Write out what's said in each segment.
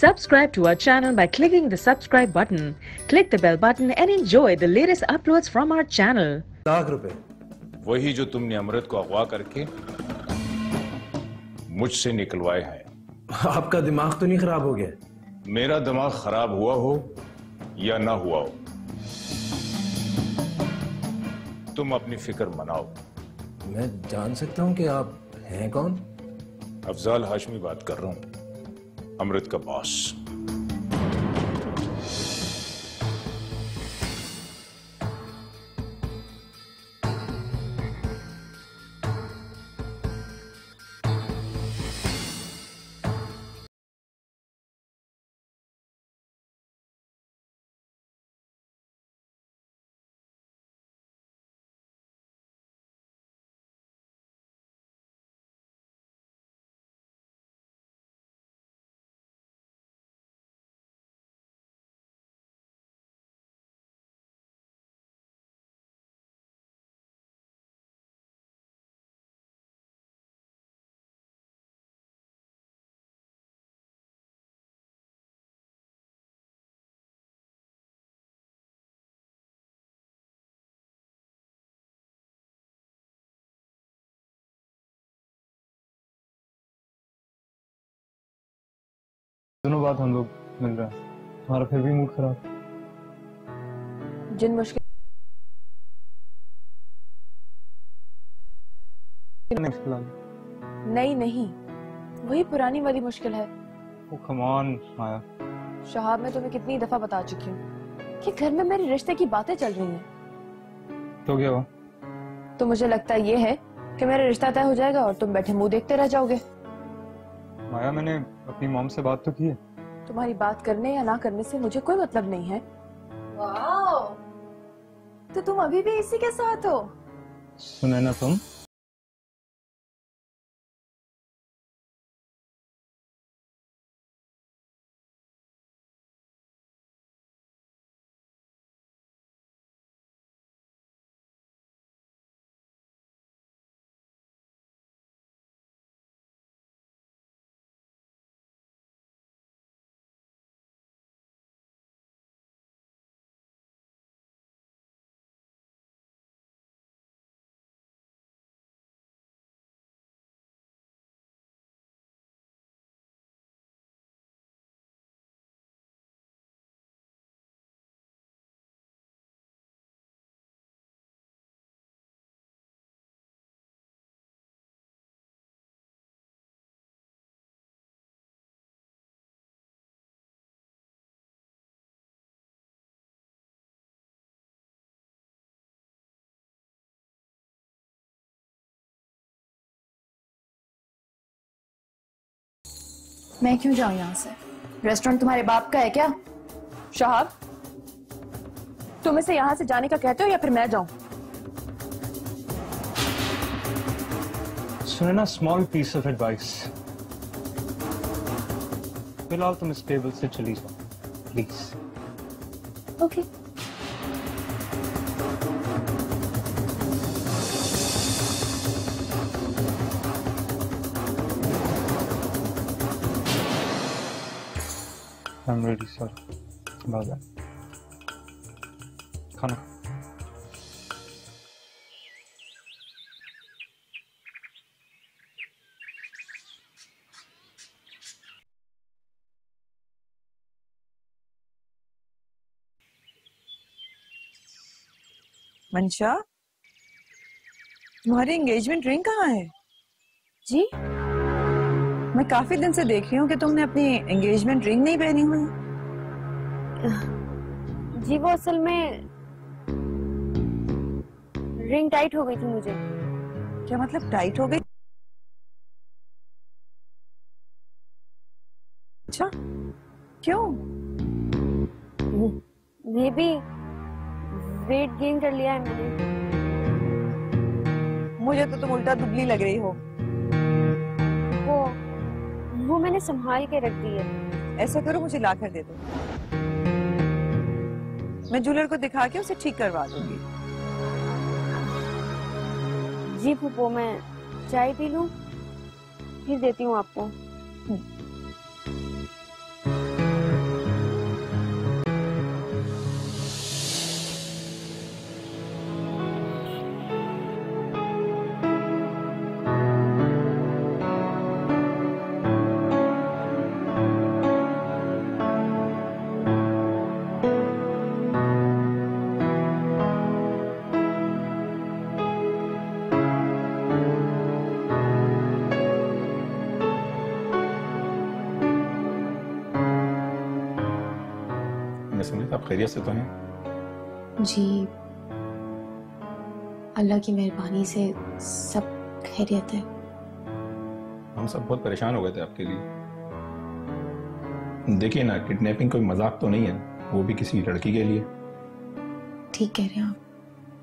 Subscribe to our channel by clicking the subscribe button. Click the bell button and enjoy the latest uploads from our channel. ₹1,00,000 वही जो तुमने अमृत को अगवा करके मुझसे निकलवाए हैं। आपका दिमाग तो नहीं खराब हो गया? मेरा दिमाग खराब हुआ हो या ना हुआ हो, तुम अपनी फिक्र मनाओ। मैं जान सकता हूं कि आप हैं कौन? अफजाल हाशमी बात कर रहा हूं, अमृत का बॉस। दोनों बात हम लोग मिल रहे हैं, तुम्हारा फिर भी मूड खराब। जिन मुश्किल नहीं नहीं, वही पुरानी वाली मुश्किल है। ओ कम ऑन माया। शहाब, मैं तुम्हें कितनी दफा बता चुकी हूँ कि घर में मेरे रिश्ते की बातें चल रही हैं। तो क्या हुआ? तो मुझे लगता ये है कि मेरा रिश्ता तय हो जाएगा और तुम बैठे मुंह देखते रह जाओगे। माया, मैंने अपनी मॉम से बात तो की है। तुम्हारी बात करने या ना करने से मुझे कोई मतलब नहीं है। वाओ, तो तुम अभी भी इसी के साथ हो? सुने ना तुम, मैं क्यों जाऊं यहाँ से? रेस्टोरेंट तुम्हारे बाप का है क्या? शहाब, तुम इसे यहाँ से जाने का कहते हो या फिर मैं जाऊं? सुने ना, स्मॉल पीस ऑफ एडवाइस। फिलहाल तुम इस टेबल से चली जाओ please. Okay. I'm really sorry about that. खाना। मंशा, तुम्हारी एंगेजमेंट रिंग कहाँ है? जी, मैं काफी दिन से देख रही हूँ कि तुमने अपनी एंगेजमेंट रिंग नहीं पहनी हुई। जी वो असल में रिंग टाइट हो गई थी मुझे। क्या मतलब टाइट हो गई? अच्छा, क्यों? मे बी वेट गेन कर लिया है मैंने। मुझे तो तुम उल्टा दुबली लग रही हो। वो मैंने संभाल के रख दी है। ऐसा करो, मुझे ला कर दे दो, मैं ज्वेलर को दिखा के उसे ठीक करवा दूंगी। जी फूफो, मैं चाय पी लूं, फिर देती हूँ आपको। सुमित, आप खैरियत से तो हैं? जी, अल्लाह की मेहरबानी से सब खैरियत है। हम सब बहुत परेशान हो गए थे आपके लिए। देखिए ना, किडनैपिंग कोई मजाक तो नहीं है, वो भी किसी लड़की के लिए। ठीक कह रहे हैं आप।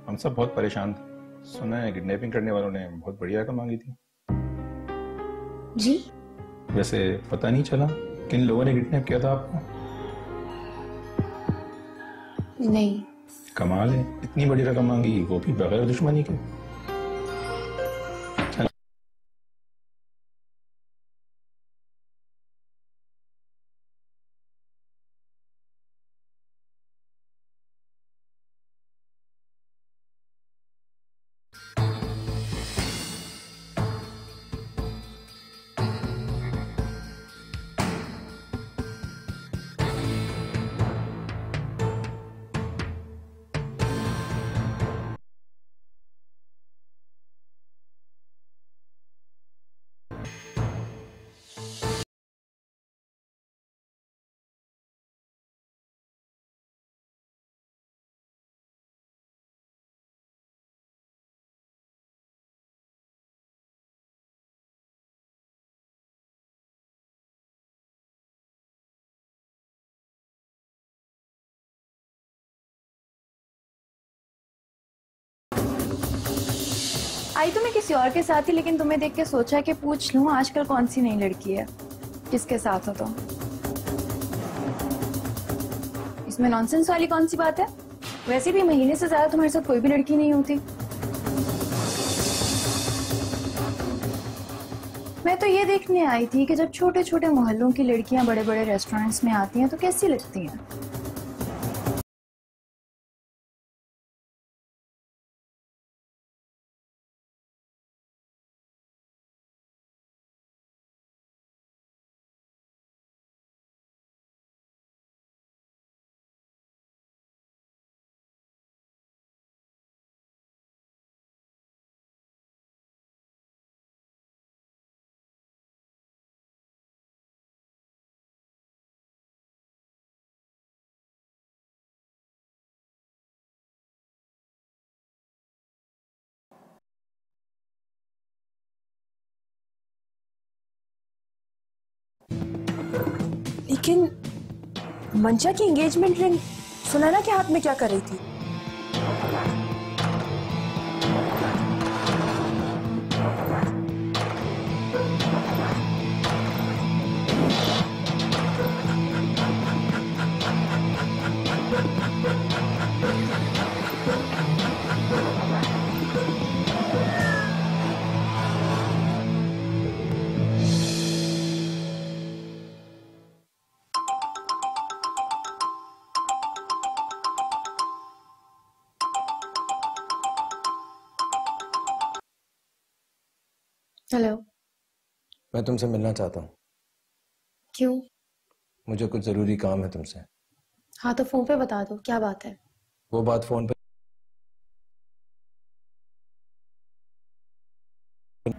हम सब बहुत परेशान थे। सुना है किडनैपिंग करने वालों ने बहुत बढ़िया रकम मांगी थी। जी? वैसे पता नहीं चला किन लोगों ने किडनैप किया था आपको? नहीं। कमाल है, इतनी बड़ी रकम मांगी, वो भी बगैर दुश्मनी के। आई तो मैं किसी और के साथ ही, लेकिन तुम्हें देख के सोचा कि पूछ लूं आजकल कौन सी नई लड़की है जिसके साथ हो। तो इसमें नॉनसेंस वाली कौन सी बात है? वैसे भी महीने से ज्यादा तुम्हारे साथ कोई भी लड़की नहीं होती। मैं तो ये देखने आई थी कि जब छोटे छोटे मोहल्लों की लड़कियां बड़े बड़े रेस्टोरेंट्स में आती हैं तो कैसी लगती हैं। लेकिन मंचा की एंगेजमेंट रिंग सुनैना के हाथ में क्या कर रही थी? हेलो। मैं तुमसे मिलना चाहता हूँ। क्यों? मुझे कुछ जरूरी काम है तुमसे। हाँ तो फोन पे बता दो, क्या बात है? वो बात फोन पे,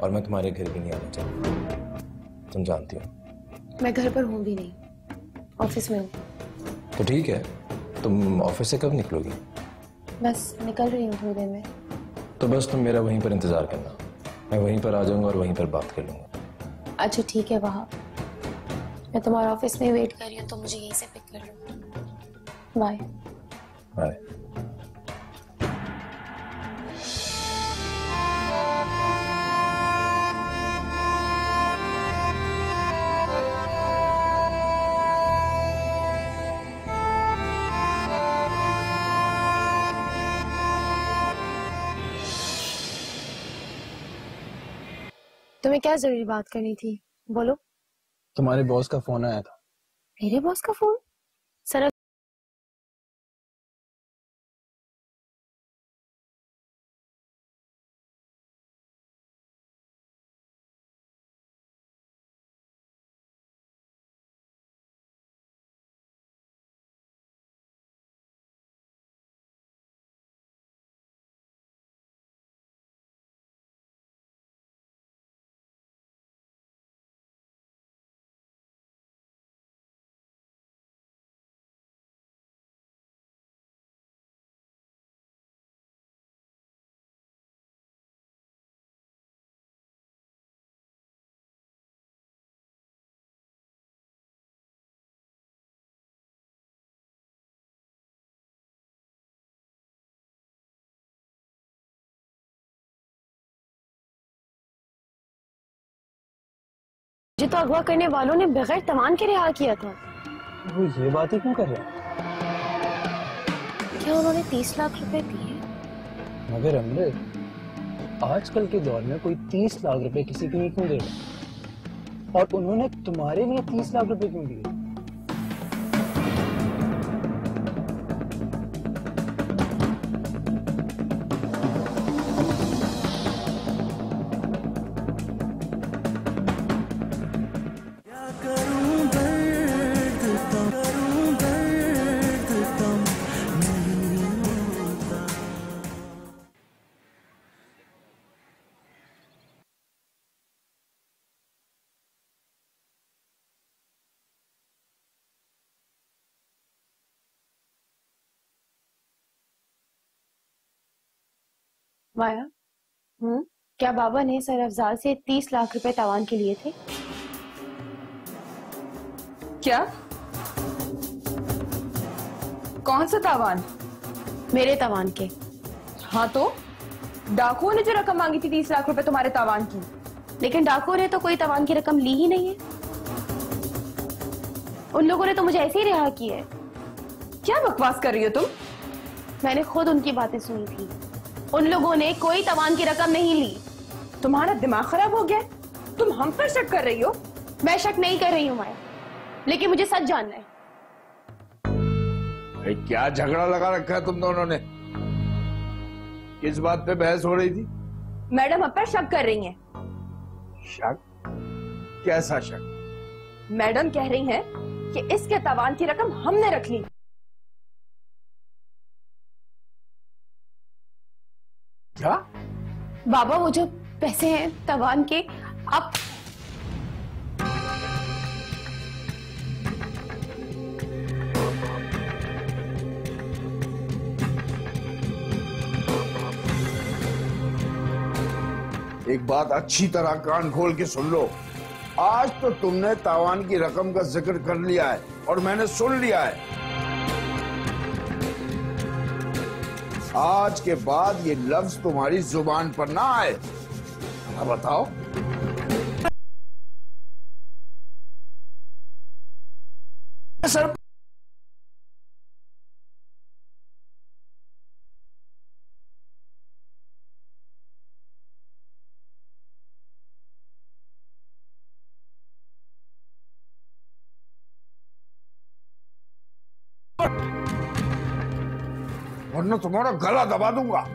और मैं तुम्हारे घर भी नहीं आना चाहता, तुम जानती हो। मैं घर पर हूँ भी नहीं, ऑफिस में हूँ। तो ठीक है, तुम ऑफिस से कब निकलोगी? बस निकल रही हूँ थोड़ी देर में। तो बस तुम मेरा वहीं पर इंतजार करना, मैं वहीं पर आ जाऊंगा और वहीं पर बात कर लूंगा। अच्छा ठीक है वहाँ, मैं तुम्हारे ऑफिस में वेट कर रही हूँ, तो मुझे यहीं से पिक कर लो। बाय। बाय। तुम्हें क्या जरूरी बात करनी थी, बोलो। तुम्हारे बॉस का फोन आया था। मेरे बॉस का फोन? सर मुझे तो अगवा करने वालों ने बगैर तवान के रिहा किया था। वो ये बात ही क्यों कर रहे हैं? क्या उन्होंने 30 लाख रुपए दिए? मगर अमृत, आजकल के दौर में कोई 30 लाख रुपए किसी के लिए क्यों देगा? और उन्होंने तुम्हारे लिए 30 लाख रुपए क्यों दिए? माया, क्या बाबा ने सर अफजाल से 30 लाख रुपए तवान के लिए थे? क्या? कौन सा तावान? मेरे तवान के। हाँ तो डाकुओं ने जो रकम मांगी थी 30 लाख रुपए तुम्हारे तावान की। लेकिन डाकुओं ने तो कोई तवान की रकम ली ही नहीं है। उन लोगों ने तो मुझे ऐसे ही रिहा किया है। क्या बकवास कर रही हो तुम? मैंने खुद उनकी बातें सुनी थी। उन लोगों ने कोई तवान की रकम नहीं ली। तुम्हारा दिमाग खराब हो गया? तुम हम पर शक कर रही हो? मैं शक नहीं कर रही हूँ माया, लेकिन मुझे सच जानना है। क्या झगड़ा लगा रखा है तुम दोनों ने? किस बात पे बहस हो रही थी? मैडम हम पर शक कर रही हैं। शक? कैसा शक? मैडम कह रही हैं कि इसके तवान की रकम हमने रख ली। क्या? बाबा वो जो पैसे हैं तवान के, आप एक बात अच्छी तरह कान खोल के सुन लो। आज तो तुमने तावान की रकम का जिक्र कर लिया है और मैंने सुन लिया है। आज के बाद ये लफ्ज तुम्हारी जुबान पर ना आए। अब बताओ। सर वरना तुम्हारा गला दबा दूंगा।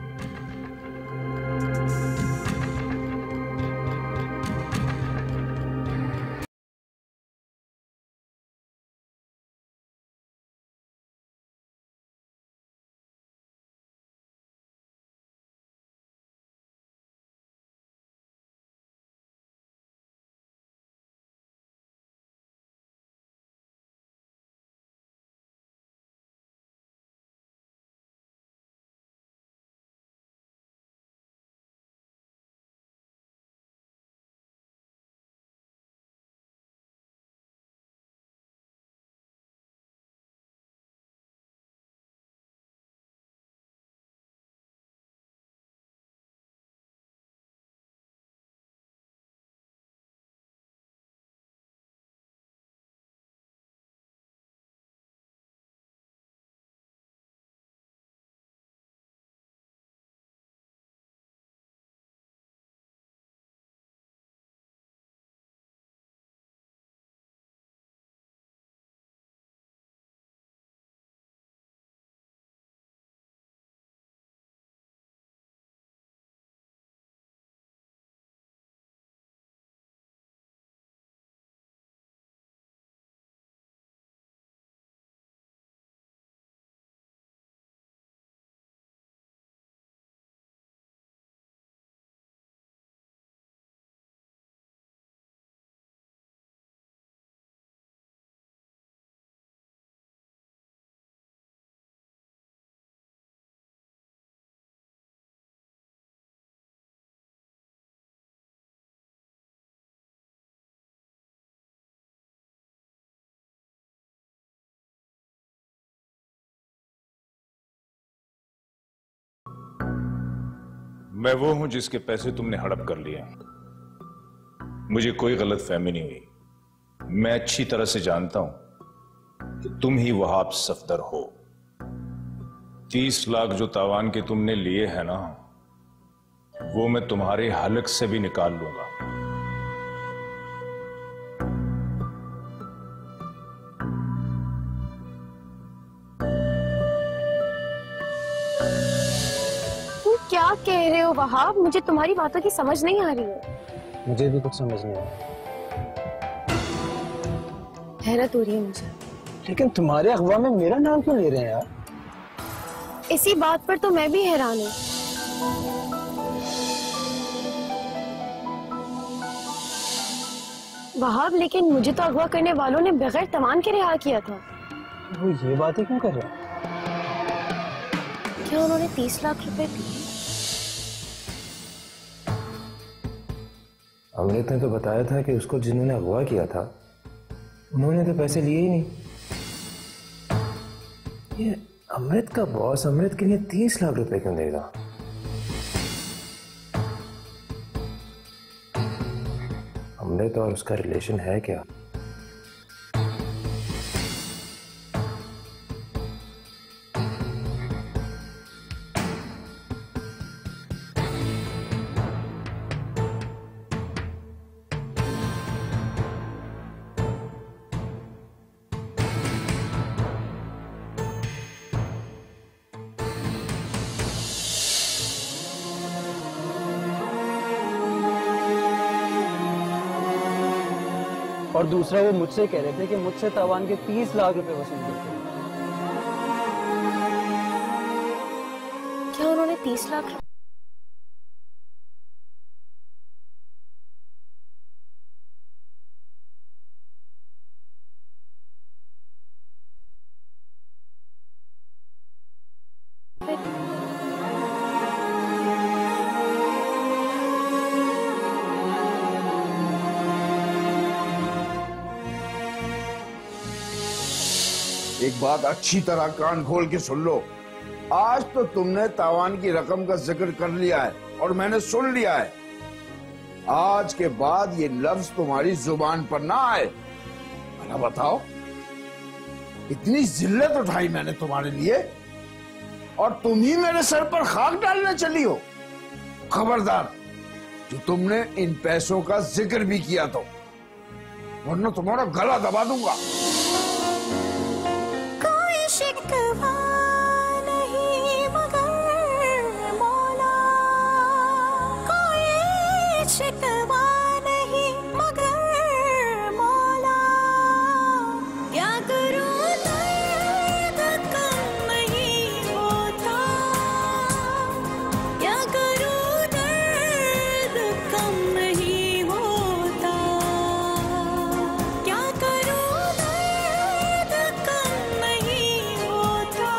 मैं वो हूं जिसके पैसे तुमने हड़प कर लिए। मुझे कोई गलत फहमी नहीं हुई। मैं अच्छी तरह से जानता हूं कि तुम ही वहाब सफदर हो। 30 लाख जो तावान के तुमने लिए हैं ना, वो मैं तुम्हारे हलक से भी निकाल लूंगा। तुम क्या कह रहे हो वहाब? मुझे तुम्हारी बातों की समझ नहीं आ रही है। मुझे भी कुछ समझ नहीं आ रहा। हैरत हो रही है मुझे। लेकिन तुम्हारे अखबार में मेरा नाम क्यों ले रहे हैं यार? इसी बात पर तो मैं भी हैरान हूँ। वहाब, लेकिन मुझे तो अगवा करने वालों ने बगैर तवान के रिहा किया था। वो ये बातें क्यों कर रहे हैं? क्या उन्होंने 30 लाख रुपए दिए? अमृत ने तो बताया था कि उसको जिन्होंने अगवा किया था उन्होंने तो पैसे लिए ही नहीं। ये अमृत का बॉस अमृत के लिए 30 लाख रुपए क्यों देगा? अमृत और उसका रिलेशन है क्या? और दूसरा, वो मुझसे कह रहे थे कि मुझसे तावान के 30 लाख रुपए वसूल करते हैं। क्या उन्होंने 30 लाख रुपए? एक बात अच्छी तरह कान खोल के सुन लो। आज तो तुमने तावान की रकम का जिक्र कर लिया है और मैंने सुन लिया है। आज के बाद ये लफ्ज तुम्हारी जुबान पर ना आए। भला बताओ, इतनी जिल्लत उठाई मैंने तुम्हारे लिए और तुम ही मेरे सर पर खाक डालने चली हो। खबरदार, जो तुमने इन पैसों का जिक्र भी किया तो, वरना तुम्हारा गला दबा दूंगा। शिकवा नहीं मगर मौला, कोई शिकवा नहीं मगर मौला, क्या करूं दर्द कम नहीं होता, क्या करूं दर्द कम नहीं होता, क्या करूं दर्द कम नहीं होता,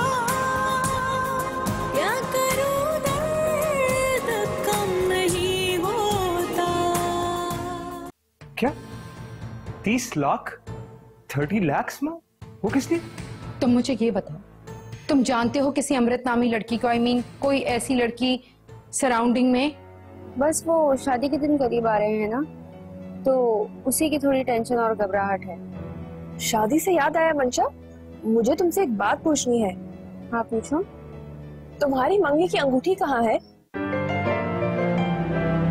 क्या करूं दर्द कम नहीं होता। क्या 30 लाख 30 lakhs में? वो किस लिए? तुम मुझे ये बताओ, तुम जानते हो किसी अमृत नामी लड़की को? कोई ऐसी लड़की सराउंडिंग में? बस वो शादी के दिन करीब आ रहे हैं ना, तो उसी की थोड़ी टेंशन और घबराहट है। शादी से याद आया मंशा, मुझे तुमसे एक बात पूछनी है। हाँ पूछो। तुम्हारी मंगनी की अंगूठी कहाँ है?